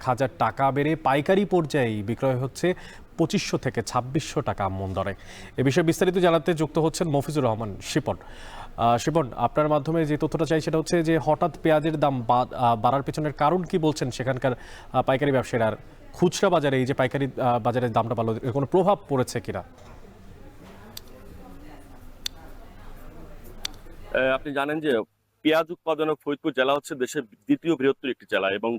1000 টাকা বেড়ে পাইকারি পর্যায়ে বিক্রয় হচ্ছে 2500 থেকে 2600 টাকা আমন দরে। এ বিষয়ে বিস্তারিত জানাতে যুক্ত হচ্ছেন মফিজুর রহমান শিপন। শিপন, আপনার মাধ্যমে যে তথ্যটা চাই সেটা হচ্ছে যে হঠাৎ পেঁয়াজের দাম বাড়ার পেছনের কারণ কি বলছেন সেখানকার পাইকারি ব্যবসায়ীরা? আর খুচরা বাজারে এই যে পাইকারি বাজারের দামটা বাড়লো, এর কোনো প্রভাব পড়েছে কিনা? আপনি জানেন যে পেঁয়াজ উৎপাদনে ফরিদপুর জেলা হচ্ছে দেশের দ্বিতীয় বৃহত্তর একটি জেলা এবং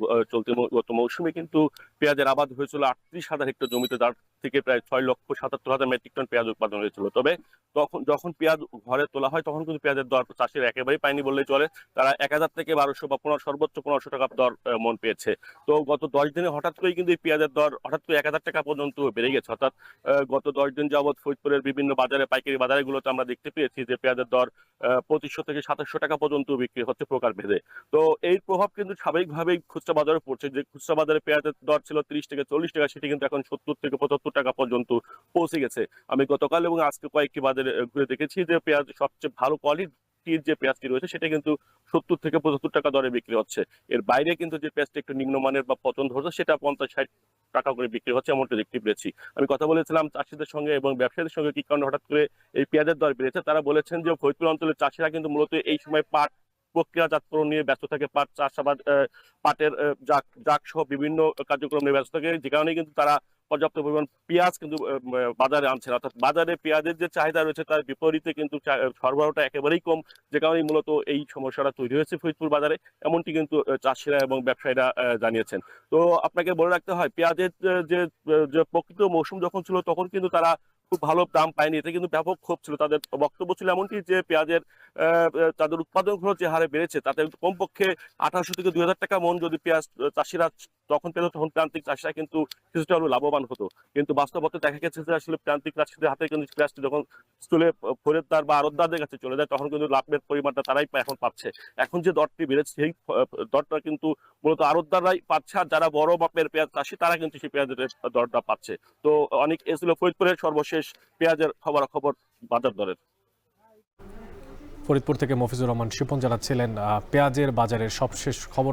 গত মৌসুমে কিন্তু পেঁয়াজের আবাদ হয়েছিল 38,000 হেক্টর জমিতে, যার থেকে প্রায় 6,77,000 মেট্রিক টন পেঁয়াজ উৎপাদন হয়েছিল। তবে যখন পেঁয়াজ ঘরে তোলা হয় তখন কিন্তু পেঁয়াজের দর চাষিরা একেবারেই পায়নি বললেই চলে। তারা 1,000 থেকে 1200 বা সর্বোচ্চ 1500 টাকা দর মন পেয়েছে। তো গত 10 দিনে হঠাৎ করেই কিন্তু এই পেঁয়াজের দর হঠাৎ করে 1,000 টাকা পর্যন্ত বেড়ে গেছে। অর্থাৎ গত 10 দিন যাবৎ ফরিদপুরের বিভিন্ন বাজারে, পাইকারি বাজারগুলোতে আমরা দেখতে পেয়েছি যে পেঁয়াজের দর 2500 থেকে 2700 টাকা পর্যন্ত বিক্রি হচ্ছে প্রকার ভেদে। তো এই প্রভাব কিন্তু স্বাভাবিকভাবেই খুচরা বাজারে পড়ছে। যে খুচরা বাজারে পেঁয়াজের দর ছিল 30 থেকে 40 টাকা, সেটি কিন্তু এখন 70 থেকে 75 টাকা পর্যন্ত পৌঁছে গেছে। আমি গতকাল এবং আজকে কয়েকটি বাজারে ঘুরে দেখেছি যে পেঁয়াজ সবচেয়ে ভালো কোয়ালিটির যে পেঁয়াজটি রয়েছে সেটা কিন্তু 70 থেকে 75 টাকা দরে বিক্রি হচ্ছে। এর বাইরে কিন্তু যে পেঁয়াজটা একটু নিম্নমানের বা পচন ধরছে সেটা 50-60 টাকা করে বিক্রি হচ্ছে, এমনটা দেখতে পেয়েছি। আমি কথা বলেছিলাম চাষিদের সঙ্গে এবং ব্যবসায়ীদের সঙ্গে, কি কারণে হঠাৎ করে এই পেঁয়াজের দর বেড়েছে। তারা বলেছেন যে ফরিদপুর অঞ্চলের চাষিরা কিন্তু মূলত এই সময় পাট প্রক্রিয়াজাতকরণ নিয়ে ব্যস্ত থাকে, পাট চাষাবাদ, পাটের জাগ সহ বিভিন্ন কার্যক্রম নিয়ে ব্যস্ত থাকে, যে কারণে কিন্তু তারা পর্যাপ্ত পরিমাণ পেঁয়াজ কিন্তু বাজারে আনছে না। অর্থাৎ বাজারে পেঁয়াজের যে চাহিদা রয়েছে তার বিপরীতে কিন্তু সরবরাহটা একেবারেই কম, যে কারণে মূলত এই সমস্যাটা তৈরি হয়েছে ফরিদপুর বাজারে, এমনটি কিন্তু চাষিরা এবং ব্যবসায়ীরা জানিয়েছেন। তো আপনাকে বলে রাখতে হয়, পেঁয়াজের যে যে প্রকৃত মৌসুম যখন ছিল তখন কিন্তু তারা খুব ভালো দাম পায়নি। এটা কিন্তু ব্যাপক ক্ষোভ ছিল তাদের। বক্তব্য ছিল এমনটি যে পেঁয়াজের তাদের উৎপাদন খরচ যে হারে বেড়েছে তাতে কমপক্ষে 1800 থেকে 2000 টাকা মন যদি পেঁয়াজ চাষিরা তখন পেত, তখন প্রান্তিক চাষিরা কিন্তু কিছুটা হলেও লাভবান হতো। কিন্তু বাস্তবতা দেখা গেছে যে আসলে প্রান্তিক চাষিদের হাতে কিন্তু পেঁয়াজটি যখন চলে খরিদ্দার বা আড়তদারদের কাছে চলে যায় তখন কিন্তু লাভের পরিমাণটা তারাই এখন পাচ্ছে। এখন যে দরটি বেড়েছে সেই দরটা কিন্তু মূলত আড়তদাররাই পাচ্ছে, আর যারা বড় মাপের পেঁয়াজ চাষি তারা কিন্তু সেই পেঁয়াজের দরটা পাচ্ছে। তো অনেক এ ছিল ফরিদপুরের সর্বশেষ পেঁয়াজের খবরাখবর বাজার দরের। ফরিদপুর থেকে মফিজুর রহমান শিপন জানাচ্ছিলেন পেঁয়াজের বাজারের সবশেষ খবর।